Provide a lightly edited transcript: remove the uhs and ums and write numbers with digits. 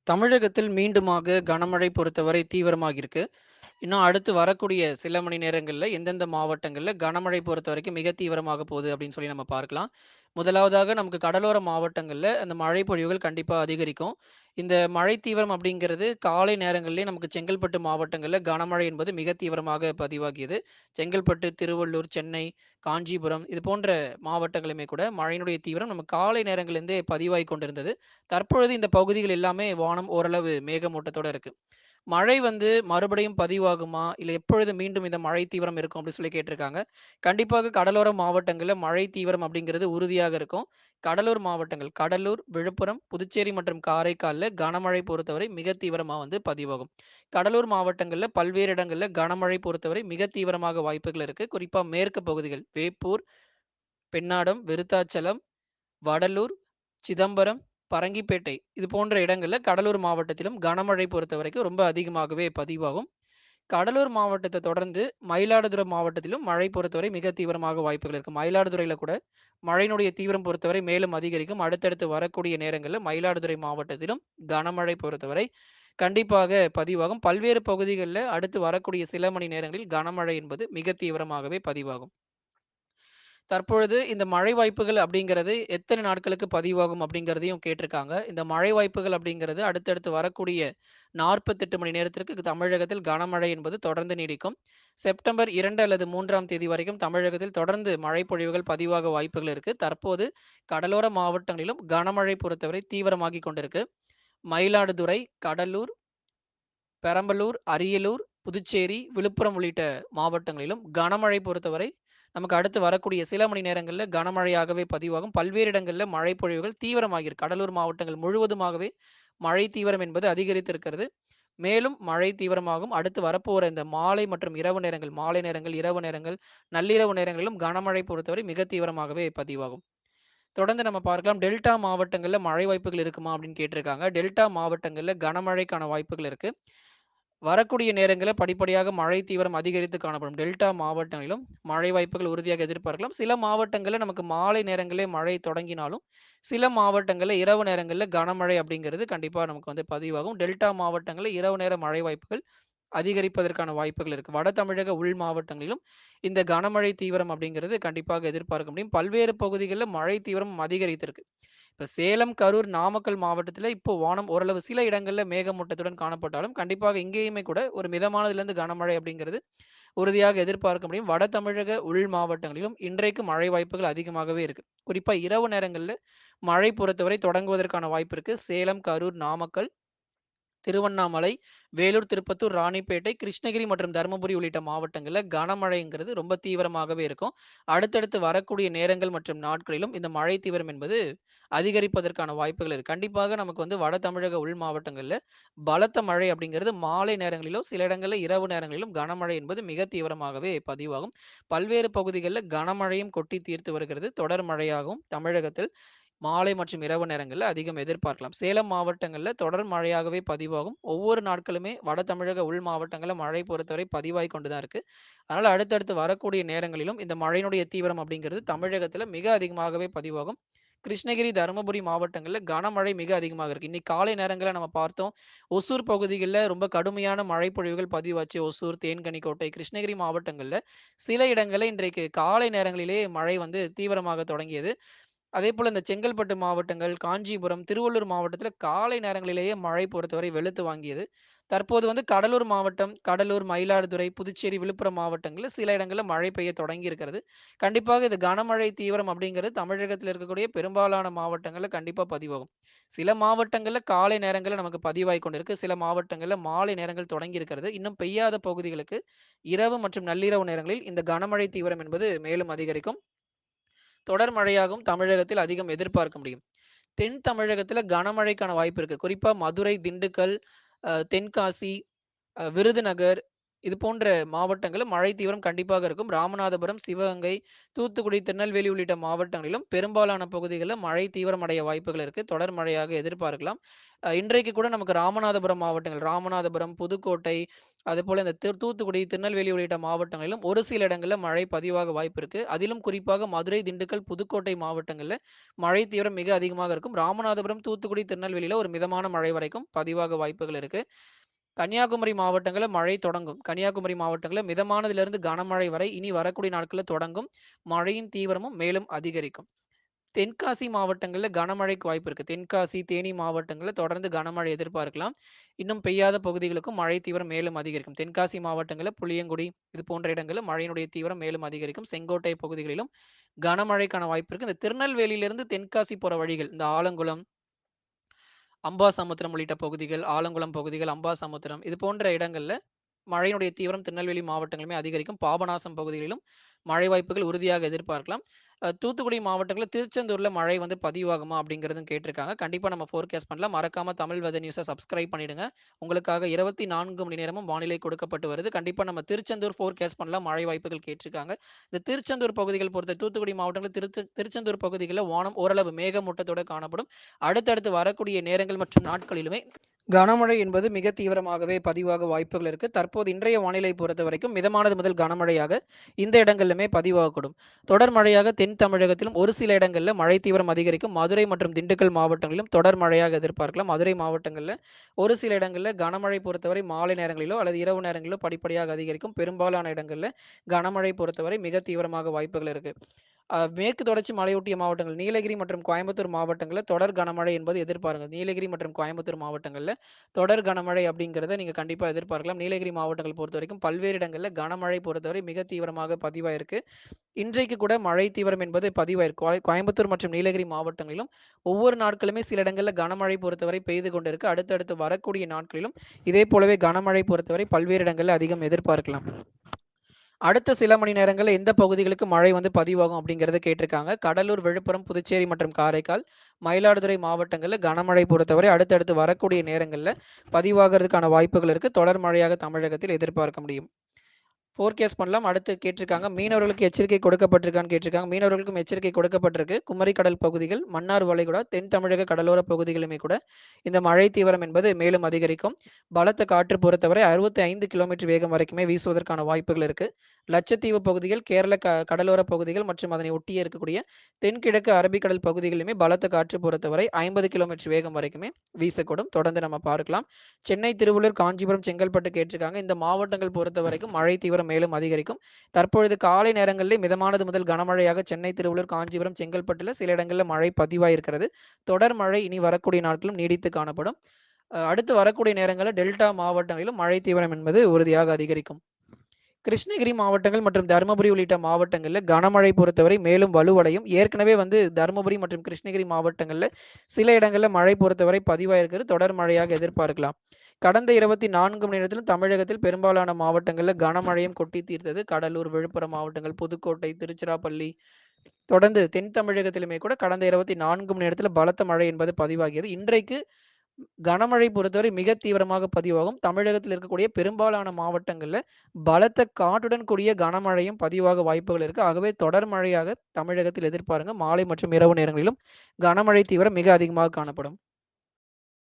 தமிழகத்தில் மீண்டுமாக கனமழை பொறுத்தவரை தீவிரமாகியிருக்கு. இன்னும் அடுத்து வரக்கூடிய சில மணி நேரங்கள்ல எந்தெந்த மாவட்டங்கள்ல கனமழை பொறுத்தவரைக்கும் மிக தீவிரமாக போகுது அப்படின்னு சொல்லி நம்ம பார்க்கலாம். முதலாவதாக நமக்கு கடலோர மாவட்டங்கள்ல அந்த மழை பொழிவுகள் கண்டிப்பா அதிகரிக்கும். இந்த மழை தீவிரம் அப்படிங்கிறது காலை நேரங்கள்லயே நமக்கு செங்கல்பட்டு மாவட்டங்கள்ல கனமழை என்பது மிக தீவிரமாக பதிவாகியது. செங்கல்பட்டு, திருவள்ளூர், சென்னை, காஞ்சிபுரம் இது போன்ற மாவட்டங்களுமே கூட மழையினுடைய தீவிரம் நம்ம காலை நேரங்கள்லேருந்தே பதிவாகிக் கொண்டிருந்தது. தற்பொழுது இந்த பகுதிகள் எல்லாமே வானம் ஓரளவு மேகமூட்டத்தோட இருக்கு. மழை வந்து மறுபடியும் பதிவாகுமா? இல்ல எப்பொழுது மீண்டும் இந்த மழை தீவிரம் இருக்கும் அப்டி சொல்லி கேட்டிருக்காங்க. கண்டிப்பாக கடலோர மாவட்டங்கள்ல மழை தீவிரம் அப்படிங்கிறது உறுதியாக இருக்கும். கடலூர் மாவட்டங்கள் கடலூர், விழுப்புரம், புதுச்சேரி மற்றும் காரைக்கால்ல கனமழை பொறுத்தவரை மிக தீவிரமா வந்து பதிவாகும். கடலூர் மாவட்டங்கள்ல பல்வேறு இடங்கள்ல கனமழை பொறுத்தவரை மிக தீவிரமாக வாய்ப்புகள் இருக்கு. குறிப்பா மேற்கு பகுதிகள் வேப்பூர், பெண்ணாடம், விருத்தாச்சலம், வடலூர், சிதம்பரம், பரங்கிப்பேட்டை இது போன்ற இடங்கள்ல கடலூர் மாவட்டத்திலும் கனமழை பொறுத்தவரைக்கும் ரொம்ப அதிகமாகவே பதிவாகும். கடலூர் மாவட்டத்த தொடர்ந்து மயிலாடுதுறை மாவட்டத்திலும் மழை பொறுத்தவரை மிக தீவிரமாக வாய்ப்புகள் இருக்கு. மயிலாடுதுறையில கூட மழையினுடைய தீவிரம் பொறுத்தவரை மேலும் அதிகரிக்கும். அடுத்தடுத்து வரக்கூடிய நேரங்கள்ல மயிலாடுதுறை மாவட்டத்திலும் கனமழை பொறுத்தவரை கண்டிப்பாக பதிவாகும். பல்வேறு பகுதிகள்ல அடுத்து வரக்கூடிய சில மணி நேரங்களில் கனமழை என்பது மிக தீவிரமாகவே பதிவாகும். தற்பொழுது இந்த மழை வாய்ப்புகள் அப்படிங்கிறது எத்தனை நாட்களுக்கு பதிவாகும் அப்படிங்கிறதையும் கேட்டிருக்காங்க. இந்த மழை வாய்ப்புகள் அப்படிங்கிறது அடுத்தடுத்து வரக்கூடிய 48 மணி நேரத்திற்கு தமிழகத்தில் கனமழை என்பது தொடர்ந்து நீடிக்கும். செப்டம்பர் 2 அல்லது 3ஆம் தேதி வரைக்கும் தமிழகத்தில் தொடர்ந்து மழை பொழிவுகள் பதிவாக வாய்ப்புகள் இருக்கு. தற்போது கடலோர மாவட்டங்களிலும் கனமழை பொறுத்தவரை தீவிரமாகிக் கொண்டிருக்கு. மயிலாடுதுறை, கடலூர், பெரம்பலூர், அரியலூர், புதுச்சேரி, விழுப்புரம் உள்ளிட்ட மாவட்டங்களிலும் கனமழை பொறுத்தவரை நமக்கு அடுத்து வரக்கூடிய சில மணி நேரங்கள்ல கனமழையாகவே பதிவாகும். பல்வேறு இடங்கள்ல மழை பொழிவுகள் தீவிரமாகியிருக்கு. கடலூர் மாவட்டங்கள் முழுவதுமாகவே மழை தீவிரம் என்பது அதிகரித்திருக்கிறது. மேலும் மழை தீவிரமாகும். அடுத்து வரப்போற இந்த மாலை மற்றும் இரவு நேரங்கள், மாலை நேரங்கள், இரவு நேரங்கள், நள்ளிரவு நேரங்களிலும் கனமழை பொறுத்தவரை மிக தீவிரமாகவே பதிவாகும். தொடர்ந்து நம்ம பார்க்கலாம். டெல்டா மாவட்டங்கள்ல மழை வாய்ப்புகள் இருக்குமா? அப்படின்னு கேட்டிருக்காங்க. டெல்டா மாவட்டங்கள்ல கனமழைக்கான வாய்ப்புகள் இருக்கு. வரக்கூடிய நேரங்கள்ல படிப்படியாக மழை தீவிரம் அதிகரித்து காணப்படும். டெல்டா மாவட்டங்களிலும் மழை வாய்ப்புகள் உறுதியாக எதிர்பார்க்கலாம். சில மாவட்டங்கள்ல நமக்கு மாலை நேரங்களே மழை தொடங்கினாலும், சில மாவட்டங்கள்ல இரவு நேரங்கள்ல கனமழை அப்படிங்கிறது கண்டிப்பா நமக்கு வந்து பதிவாகும். டெல்டா மாவட்டங்கள்ல இரவு நேர மழை வாய்ப்புகள் அதிகரிப்பதற்கான வாய்ப்புகள் இருக்கு. வட தமிழக உள் மாவட்டங்களிலும் இந்த கனமழை தீவிரம் அப்படிங்கிறது கண்டிப்பாக எதிர்பார்க்க முடியும். பல்வேறு பகுதிகள்ல மழை தீவிரம் அதிகரித்திருக்கு. இப்ப சேலம், கரூர், நாமக்கல் மாவட்டத்தில இப்போ வானம் ஓரளவு சில இடங்கள்ல மேகமூட்டத்துடன் காணப்பட்டாலும், கண்டிப்பாக இங்கேயுமே கூட ஒரு மிதமானதிலிருந்து கனமழை அப்படிங்கிறது உறுதியாக எதிர்பார்க்க முடியும். வட தமிழக உள் மாவட்டங்களிலும் இன்றைக்கு மழை வாய்ப்புகள் அதிகமாகவே இருக்கு. குறிப்பா இரவு நேரங்கள்ல மழை பொறுத்தவரை தொடங்குவதற்கான வாய்ப்பு இருக்கு. சேலம், கரூர், நாமக்கல், திருவண்ணாமலை, வேலூர், திருப்பத்தூர், ராணிப்பேட்டை, கிருஷ்ணகிரி மற்றும் தருமபுரி உள்ளிட்ட மாவட்டங்கள்ல கனமழைங்கிறது ரொம்ப தீவிரமாகவே இருக்கும். அடுத்தடுத்து வரக்கூடிய நேரங்கள் மற்றும் நாட்களிலும் இந்த மழை தீவிரம் என்பது அதிகரிப்பதற்கான வாய்ப்புகள் இருக்கு. கண்டிப்பாக நமக்கு வந்து வட தமிழக உள் மாவட்டங்கள்ல பலத்த மழை அப்படிங்கிறது மாலை நேரங்களிலோ, சில இடங்கள்ல இரவு நேரங்களிலும் கனமழை என்பது மிக தீவிரமாகவே பதிவாகும். பல்வேறு பகுதிகள்ல கனமழையும் கொட்டி தீர்த்து வருகிறது. தொடர் மழையாகவும் தமிழகத்தில் மாலை மற்றும் இரவு நேரங்கள்ல அதிகம் எதிர்பார்க்கலாம். சேலம் மாவட்டங்கள்ல தொடர் மழையாகவே பதிவாகும். ஒவ்வொரு நாட்களுமே வட தமிழக உள் மாவட்டங்கள்ல மழை பொறுத்தவரை பதிவாகிக் கொண்டு தான் இருக்கு. அதனால அடுத்தடுத்து வரக்கூடிய நேரங்களிலும் இந்த மழையினுடைய தீவிரம் அப்படிங்கிறது தமிழகத்துல மிக அதிகமாகவே பதிவாகும். கிருஷ்ணகிரி, தருமபுரி மாவட்டங்கள்ல கனமழை மிக அதிகமாக இருக்கு. இன்னைக்கு காலை நேரங்கள்ல நம்ம பார்த்தோம். ஒசூர் பகுதிகள்ல ரொம்ப கடுமையான மழை பொழிவுகள் பதிவாச்சு. ஒசூர், தேன்கனிக்கோட்டை, கிருஷ்ணகிரி மாவட்டங்கள்ல சில இடங்கள்ல இன்றைக்கு காலை நேரங்களிலே மழை வந்து தீவிரமாக தொடங்கியது. அதேபோல இந்த செங்கல்பட்டு மாவட்டங்கள், காஞ்சிபுரம், திருவள்ளூர் மாவட்டத்தில காலை நேரங்களிலேயே மழை பொறுத்தவரை வெளுத்து வாங்கியது. தற்போது வந்து கடலூர் மாவட்டம், கடலூர், மயிலாடுதுறை, புதுச்சேரி, விழுப்புரம் மாவட்டங்கள்ல சில இடங்கள்ல மழை பெய்ய தொடங்கி இருக்கிறது. கண்டிப்பாக இது கனமழை தீவிரம் அப்படிங்கிறது தமிழகத்தில இருக்கக்கூடிய பெரும்பாலான மாவட்டங்கள்ல கண்டிப்பா பதிவாகும். சில மாவட்டங்கள்ல காலை நேரங்கள்ல நமக்கு பதிவாகிக் கொண்டிருக்கு. சில மாவட்டங்கள்ல மாலை நேரங்கள் தொடங்கி இருக்கிறது. இன்னும் பெய்யாத பகுதிகளுக்கு இரவு மற்றும் நள்ளிரவு நேரங்களில் இந்த கனமழை தீவிரம் என்பது மேலும் அதிகரிக்கும். தொடர் மழையாகவும் தமிழகத்தில் அதிகம் எதிர்பார்க்க முடியும். தென் தமிழகத்தில கனமழைக்கான வாய்ப்பு இருக்கு. குறிப்பா மதுரை, திண்டுக்கல், தென்காசி, விருதுநகர், இது போன்ற மாவட்டங்கள்ல மழை தீவிரம் கண்டிப்பாக இருக்கும். ராமநாதபுரம், சிவகங்கை, தூத்துக்குடி, திருநெல்வேலி உள்ளிட்ட மாவட்டங்களிலும் பெரும்பாலான பகுதிகள்ல மழை தீவிரமடைய வாய்ப்புகள் இருக்கு. தொடர் மழையாக எதிர்பார்க்கலாம். இன்றைக்கு கூட நமக்கு ராமநாதபுரம் மாவட்டங்கள், ராமநாதபுரம், புதுக்கோட்டை, அதுபோல இந்த தூத்துக்குடி, திருநெல்வேலி உள்ளிட்ட மாவட்டங்களிலும் ஒரு சில இடங்கள்ல மழை பதிவாக வாய்ப்பு இருக்கு. அதிலும் குறிப்பாக மதுரை, திண்டுக்கல், புதுக்கோட்டை மாவட்டங்கள்ல மழை தீவிரம் மிக அதிகமாக இருக்கும். ராமநாதபுரம், தூத்துக்குடி, திருநெல்வேலியில ஒரு மிதமான மழை வரைக்கும் பதிவாக வாய்ப்புகள் இருக்கு. கன்னியாகுமரி மாவட்டங்கள்ல மழை தொடங்கும். கன்னியாகுமரி மாவட்டங்கள்ல மிதமானதிலிருந்து கனமழை வரை இனி வரக்கூடிய நாட்கள்ல தொடங்கும். மழையின் தீவிரமும் மேலும் அதிகரிக்கும். தென்காசி மாவட்டங்கள்ல கனமழைக்கு வாய்ப்பு இருக்கு. தென்காசி, தேனி மாவட்டங்கள்ல தொடர்ந்து கனமழை எதிர்பார்க்கலாம். இன்னும் பெய்யாத பகுதிகளுக்கும் மழை தீவிரம் மேலும் அதிகரிக்கும். தென்காசி மாவட்டங்கள்ல புளியங்குடி இது போன்ற இடங்கள்ல மழையினுடைய தீவிரம் மேலும் அதிகரிக்கும். செங்கோட்டை பகுதிகளிலும் கனமழைக்கான வாய்ப்பு இருக்கு. இந்த திருநெல்வேலியிலிருந்து தென்காசி போற வழிகள், இந்த ஆலங்குளம், அம்பாசமுத்திரம் உள்ளிட்ட பகுதிகள், ஆலங்குளம் பகுதிகள், அம்பாசமுத்திரம் இது போன்ற இடங்கள்ல மழையினுடைய தீவிரம் திருநெல்வேலி மாவட்டங்களுமே அதிகரிக்கும். பாபநாசம் பகுதிகளிலும் மழை வாய்ப்புகள் உறுதியாக எதிர்பார்க்கலாம். தூத்துக்குடி மாவட்டங்கள்ல திருச்செந்தூர்ல மழை வந்து பதிவாகுமா அப்படிங்கிறதும் கேட்டிருக்காங்க. கண்டிப்பா நம்ம ஃபோர்காஸ்ட் பண்ணலாம். மறக்காம தமிழ் வெதர் நியூஸ சப்ஸ்கிரைப் பண்ணிடுங்க. உங்களுக்காக 24 மணி நேரமும் வானிலை கொடுக்கப்பட்டு வருது. கண்டிப்பா நம்ம திருச்செந்தூர் ஃபோர்காஸ்ட் பண்ணலாம். மழை வாய்ப்புகள் கேட்டிருக்காங்க. இந்த திருச்செந்தூர் பகுதிகள் பொறுத்த தூத்துக்குடி மாவட்டங்கள்ல திருச்செந்தூர் பகுதிகள்ல வானம் ஓரளவு மேகமூட்டத்தோட காணப்படும். அடுத்தடுத்து வரக்கூடிய நேரங்கள் மற்றும் நாட்களிலுமே கனமழை என்பது மிக தீவிரமாகவே பதிவாக வாய்ப்புகள் இருக்கு. தற்போது இன்றைய வானிலை பொறுத்தவரைக்கும் மிதமானது முதல் கனமழையாக இந்த இடங்களிலுமே பதிவாகக்கூடும். தொடர் மழையாக தென் தமிழகத்திலும் ஒரு சில இடங்கள்ல மழை தீவிரம் அதிகரிக்கும். மதுரை மற்றும் திண்டுக்கல் மாவட்டங்களிலும் தொடர் மழையாக எதிர்பார்க்கலாம். மதுரை மாவட்டங்கள்ல ஒரு சில இடங்கள்ல கனமழை பொறுத்தவரை மாலை நேரங்களிலோ அல்லது இரவு நேரங்களிலோ படிப்படியாக அதிகரிக்கும். பெரும்பாலான இடங்கள்ல கனமழை பொறுத்தவரை மிக தீவிரமாக வாய்ப்புகள் இருக்கு. மேற்கு தொடர்ச்சி மலையொட்டிய மாவட்டங்கள் நீலகிரி மற்றும் கோயம்புத்தூர் மாவட்டங்கள்ல தொடர் கனமழை என்பது எதிர்பாருங்க. நீலகிரி மற்றும் கோயம்புத்தூர் மாவட்டங்கள்ல தொடர் கனமழை அப்படிங்கிறத நீங்க கண்டிப்பா எதிர்பார்க்கலாம். நீலகிரி மாவட்டங்கள் பொறுத்தவரைக்கும் பல்வேறு இடங்கள்ல கனமழை பொறுத்தவரை மிக தீவிரமாக பதிவாயிருக்கு. இன்றைக்கு கூட மழை தீவிரம் என்பது பதிவாயிருக்கு. கோயம்புத்தூர் மற்றும் நீலகிரி மாவட்டங்களிலும் ஒவ்வொரு நாட்களுமே சில இடங்கள்ல கனமழை பொறுத்தவரை பெய்து கொண்டிருக்கு. அடுத்தடுத்து வரக்கூடிய நாட்களிலும் இதே போலவே கனமழை பொறுத்தவரை பல்வேறு இடங்கள்ல அதிகம் எதிர்பார்க்கலாம். அடுத்த சில மணி நேரங்கள்ல எந்த பகுதிகளுக்கு மழை வந்து பதிவாகும் அப்படிங்கிறத கேட்டிருக்காங்க. கடலூர், விழுப்புரம், புதுச்சேரி மற்றும் காரைக்கால், மயிலாடுதுறை மாவட்டங்கள்ல கனமழை பொறுத்தவரை அடுத்தடுத்து வரக்கூடிய நேரங்கள்ல பதிவாகிறதுக்கான வாய்ப்புகள் இருக்கு. தொடர் மழையாக தமிழகத்தில் எதிர்பார்க்க முடியும். ஃபோர்காஸ்ட் பண்ணலாம். அடுத்து கேட்டிருக்காங்க, மீனவர்களுக்கு எச்சரிக்கை கொடுக்கப்பட்டிருக்கான்னு கேட்டிருக்காங்க. மீனவர்களுக்கும் எச்சரிக்கை கொடுக்கப்பட்டிருக்கு. குமரி கடல் பகுதிகள், மன்னார் வளைகுடா, தென் தமிழக கடலோர பகுதிகளுமே கூட இந்த மழை தீவிரம் என்பது மேலும் அதிகரிக்கும். பலத்த காற்று பொறுத்தவரை 65 கிலோமீட்டர் வேகம் வரைக்குமே வீசுவதற்கான வாய்ப்புகள் இருக்கு. லட்சத்தீவு பகுதிகள், கேரள கடலோர பகுதிகள் மற்றும் அதனை ஒட்டியே இருக்கக்கூடிய தென்கிழக்கு அரபிக்கடல் பகுதிகளிலுமே பலத்த காற்று பொறுத்தவரை 50 கிலோமீட்டர் வேகம் வரைக்குமே வீசக்கூடும். தொடர்ந்து நம்ம பார்க்கலாம். சென்னை, திருவள்ளூர், காஞ்சிபுரம், செங்கல்பட்டு கேட்டிருக்காங்க. இந்த மாவட்டங்கள் பொறுத்த வரைக்கும் மழை தீவிரம் மேலும் அதிகரிக்கும். தற்பொழுது காலை நேரங்களிலே மிதமானது முதல் கனமழையாக சென்னை, திருவள்ளூர், காஞ்சிபுரம், செங்கல்பட்டுல சில இடங்களில் மழை பதிவாயிருக்கிறது. தொடர் மழை இனி வரக்கூடிய நாட்களும் நீடித்து காணப்படும். அடுத்து வரக்கூடிய நேரங்களில் டெல்டா மாவட்டங்களிலும் மழை தீவிரம் என்பது உறுதியாக அதிகரிக்கும். கிருஷ்ணகிரி மாவட்டங்கள் மற்றும் தருமபுரி உள்ளிட்ட மாவட்டங்களில் கனமழை பொறுத்தவரை மேலும் வலுவடையும். ஏற்கனவே வந்து தருமபுரி மற்றும் கிருஷ்ணகிரி மாவட்டங்களில் சில இடங்களில் மழை பொறுத்தவரை பதிவாயிருக்கிறது. தொடர் மழையாக எதிர்பார்க்கலாம். கடந்த 24 மணி நேரத்திலும் தமிழகத்தில் பெரும்பாலான மாவட்டங்களில் கனமழையும் கொட்டி தீர்த்தது. கடலூர், விழுப்புரம் மாவட்டங்கள், புதுக்கோட்டை, திருச்சிராப்பள்ளி, தொடர்ந்து தென் தமிழகத்திலுமே கூட கடந்த 24 மணி நேரத்தில் பலத்த மழை என்பது பதிவாகியது. இன்றைக்கு கனமழை பொறுத்தவரை மிக தீவிரமாக பதிவாகும். தமிழகத்தில் இருக்கக்கூடிய பெரும்பாலான மாவட்டங்கள்ல பலத்த காற்றுடன் கூடிய கனமழையும் பதிவாக வாய்ப்புகள் இருக்கு. ஆகவே தொடர் மழையாக தமிழகத்தில் எதிர்பாருங்க. மாலை மற்றும் இரவு நேரங்களிலும் கனமழை தீவிரம் மிக அதிகமாக காணப்படும்.